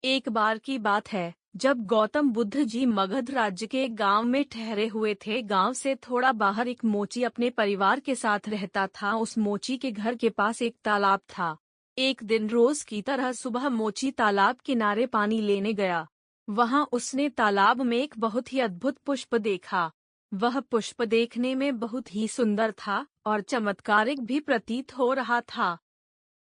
एक बार की बात है, जब गौतम बुद्ध जी मगध राज्य के एक गांव में ठहरे हुए थे। गांव से थोड़ा बाहर एक मोची अपने परिवार के साथ रहता था। उस मोची के घर के पास एक तालाब था। एक दिन रोज की तरह सुबह मोची तालाब किनारे पानी लेने गया। वहां उसने तालाब में एक बहुत ही अद्भुत पुष्प देखा। वह पुष्प देखने में बहुत ही सुंदर था और चमत्कारिक भी प्रतीत हो रहा था।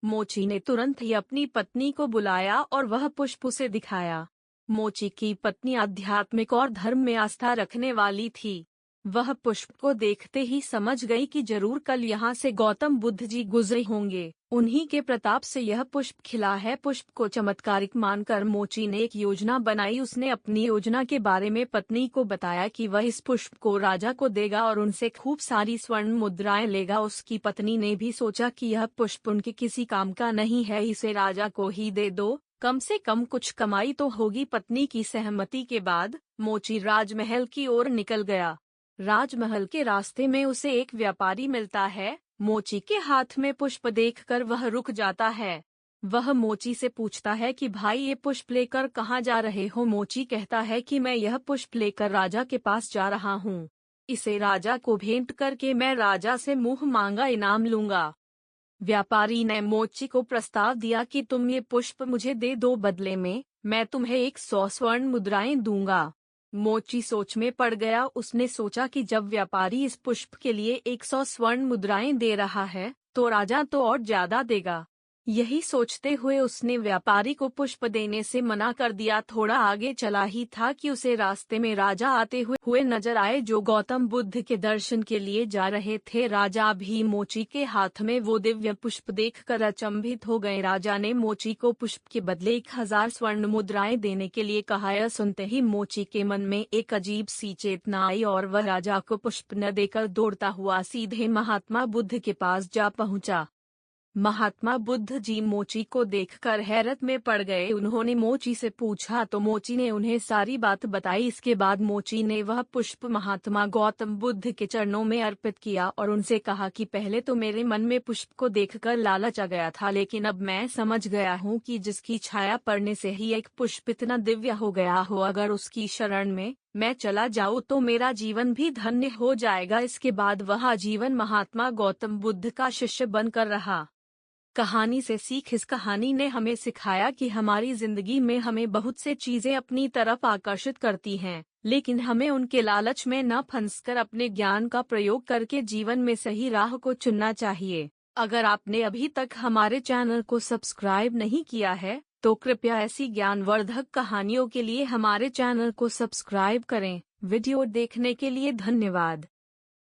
मोची ने तुरंत ही अपनी पत्नी को बुलाया और वह पुष्प उसे दिखाया। मोची की पत्नी आध्यात्मिक और धर्म में आस्था रखने वाली थी। वह पुष्प को देखते ही समझ गई कि जरूर कल यहाँ से गौतम बुद्ध जी गुजरे होंगे। उन्हीं के प्रताप से यह पुष्प खिला है। पुष्प को चमत्कारिक मानकर मोची ने एक योजना बनाई। उसने अपनी योजना के बारे में पत्नी को बताया कि वह इस पुष्प को राजा को देगा और उनसे खूब सारी स्वर्ण मुद्राएं लेगा। उसकी पत्नी ने भी सोचा कि यह पुष्प उनके किसी काम का नहीं है, इसे राजा को ही दे दो, कम से कम कुछ कमाई तो होगी। पत्नी की सहमति के बाद मोची राजमहल की ओर निकल गया। राजमहल के रास्ते में उसे एक व्यापारी मिलता है। मोची के हाथ में पुष्प देखकर वह रुक जाता है। वह मोची से पूछता है कि भाई, ये पुष्प लेकर कहाँ जा रहे हो? मोची कहता है कि मैं यह पुष्प लेकर राजा के पास जा रहा हूँ। इसे राजा को भेंट करके मैं राजा से मुंह मांगा इनाम लूंगा। व्यापारी ने मोची को प्रस्ताव दिया कि तुम ये पुष्प मुझे दे दो, बदले में मैं तुम्हें 100 स्वर्ण मुद्राएं दूंगा। मोची सोच में पड़ गया। उसने सोचा कि जब व्यापारी इस पुष्प के लिए 100 स्वर्ण मुद्राएं दे रहा है तो राजा तो और ज्यादा देगा। यही सोचते हुए उसने व्यापारी को पुष्प देने से मना कर दिया। थोड़ा आगे चला ही था कि उसे रास्ते में राजा आते हुए नजर आए, जो गौतम बुद्ध के दर्शन के लिए जा रहे थे। राजा भी मोची के हाथ में वो दिव्य पुष्प देखकर अचंभित हो गए। राजा ने मोची को पुष्प के बदले 1000 स्वर्ण मुद्राएं देने के लिए कहा। यह सुनते ही मोची के मन में एक अजीब सी चेतना आई और वह राजा को पुष्प न देकर दौड़ता हुआ सीधे महात्मा बुद्ध के पास जा पहुंचा। महात्मा बुद्ध जी मोची को देखकर हैरत में पड़ गए। उन्होंने मोची से पूछा तो मोची ने उन्हें सारी बात बताई। इसके बाद मोची ने वह पुष्प महात्मा गौतम बुद्ध के चरणों में अर्पित किया और उनसे कहा कि पहले तो मेरे मन में पुष्प को देखकर लालच आ गया था, लेकिन अब मैं समझ गया हूँ कि जिसकी छाया पड़ने से ही एक पुष्प इतना दिव्य हो गया हो, अगर उसकी शरण में मैं चला जाऊँ तो मेरा जीवन भी धन्य हो जाएगा। इसके बाद वह आजीवन महात्मा गौतम बुद्ध का शिष्य बनकर रहा। कहानी से सीख। इस कहानी ने हमें सिखाया कि हमारी जिंदगी में हमें बहुत से चीजें अपनी तरफ आकर्षित करती हैं, लेकिन हमें उनके लालच में न फंसकर अपने ज्ञान का प्रयोग करके जीवन में सही राह को चुनना चाहिए। अगर आपने अभी तक हमारे चैनल को सब्सक्राइब नहीं किया है तो कृपया ऐसी ज्ञानवर्धक कहानियों के लिए हमारे चैनल को सब्सक्राइब करें। वीडियो देखने के लिए धन्यवाद।